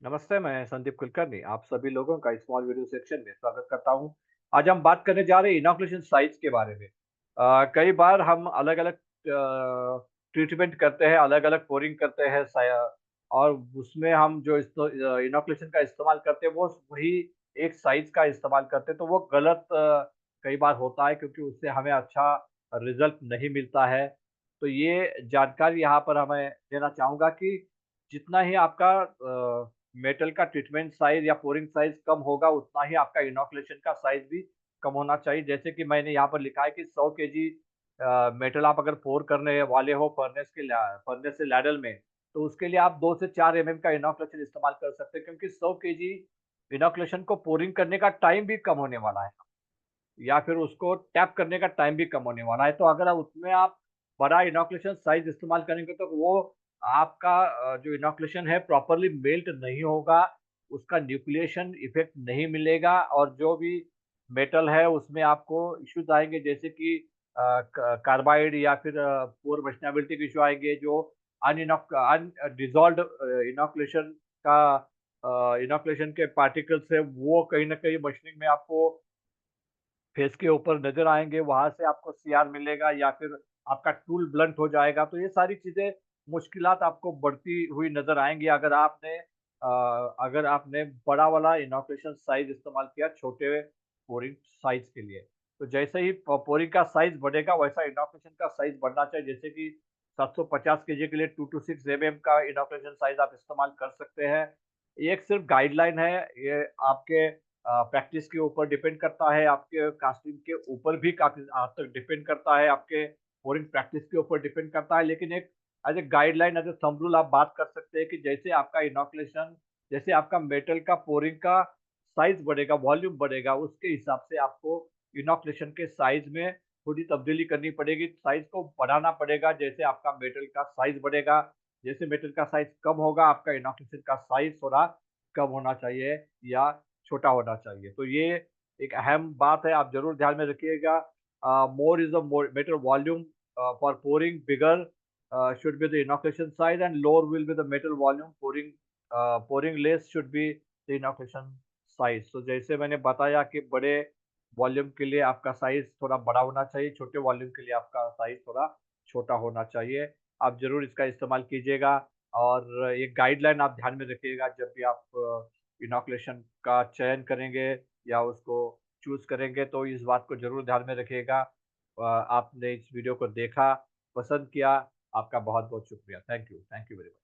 नमस्ते, मैं संदीप कुलकर्णी। आप सभी लोगों का स्मॉल वीडियो सेक्शन में स्वागत करता हूँ। आज हम बात करने जा रहे हैं इनॉकुलेशन साइट्स के बारे में। कई बार हम अलग-अलग ट्रीटमेंट करते हैं, अलग-अलग पोरिंग करते हैं और उसमें हम जो इनॉकुलेशन का इस्तेमाल करते हैं, वो वही एक साइज़ का इस्तेमाल करते हैं, तो वो गलत कई बार होता है क्योंकि उससे हमें अच्छा रिज़ल्ट नहीं मिलता है। तो ये जानकारी यहाँ पर हमें देना चाहूँगा कि जितना ही आपका मेटल का ट्रीटमेंट साइज़ या पोरिंग साइज़ कम होगा, उतना ही आपका इनॉकुलेशन का साइज़ भी कम होना चाहिए। जैसे कि मैंने यहाँ पर लिखा है कि 100 केजी मेटल आप अगर पोर करने वाले हो फर्नेस से लैडल में, तो उसके लिए आप 2 से 4 एमएम का इनॉकुलेशन इस्तेमाल कर सकते हैं क्योंकि 100 केजी इनॉकुलेशन को पोरिंग करने का टाइम भी कम होने वाला है या फिर उसको टैप करने का टाइम भी कम होने वाला है। तो अगर उसमें आप बड़ा इनॉकुलेशन साइज़ इस्तेमाल करेंगे तो वो आपका जो इनॉकुलेशन है प्रॉपर्ली मेल्ट नहीं होगा, उसका न्यूक्लिएशन इफ़ेक्ट नहीं मिलेगा और जो भी मेटल है उसमें आपको इश्यूज़ आएँगे जैसे कि अ, क कार्बाइड या फिर पोर वैशनैबिलिटी के इश्यू आएँगे जो अनडिसॉल्व्ड इनॉकुलेशन का इनॉकुलेशन के पार्टिकल्स है वो कहीं न कहीं मशीनिंग में आपको फेस के ऊपर नज़र आएँगे, वहाँ से आपको सीआर मिलेगा या फिर आपका टूल ब्लंट हो जाएगा। तो ये सारी चीज़ें मुश्किलात आपको बढ़ती हुई नज़र आएँगी अगर आपने बड़ा वाला इनॉकुलेशन साइज़ इस्तेमाल किया छोटे पोरिंग साइज़ के लिए। तो जैसे ही पोरिंग का साइज़ बढ़ेगा वैसा इनॉकुलेशन का साइज़ बढ़ना चाहिए। जैसे कि 750 केजी के लिए 2 टू 6 एमएम का इनॉकुलेशन साइज़ आप इस्तेमाल कर सकते हैं। ये एक सिर्फ़ गाइडलाइन है, ये आपके प्रैक्टिस के ऊपर डिपेंड करता है, आपके कास्टिंग के ऊपर भी काफ़ी हद तक डिपेंड करता है, आपके बोरिंग प्रैक्टिस के ऊपर डिपेंड करता है। लेकिन एक as a guideline, as a thumb rule आप बात कर सकते हैं कि जैसे आपका मेटल का पोरिंग का साइज़ बढ़ेगा, वॉल्यूम बढ़ेगा, उसके हिसाब से आपको इनॉकुलेशन के साइज़ में थोड़ी तब्दीली करनी पड़ेगी। साइज़ को बढ़ाना पड़ेगा, जैसे आपका मेटल का साइज़ बढ़ेगा, जैसे मेटल का साइज़ कम होगा, आपका इनॉकुलेशन का साइज़ थोड़ा कम होना चाहिए या छोटा होना चाहिए। तो ये एक अहम बात है, आप ज़रूर ध्यान में रखिएगा। मोर is the more better volume for pouring bigger should be the inoculation size and lower will be the metal volume pouring less should be the inoculation size। तो जैसे मैंने बताया कि बड़े वॉल्यूम के लिए आपका साइज़ थोड़ा बड़ा होना चाहिए, छोटे वॉल्यूम के लिए आपका साइज़ थोड़ा छोटा होना चाहिए। आप ज़रूर इसका इस्तेमाल कीजिएगा और एक गाइडलाइन आप ध्यान में रखिएगा जब भी आप इनॉकुलेशन का चयन करेंगे या उसको चूज़ करेंगे तो इस बात को ज़रूर ध्यान में रखिएगा। आपने इस वीडियो को देखा, पसंद किया, आपका बहुत-बहुत शुक्रिया। Thank you very much.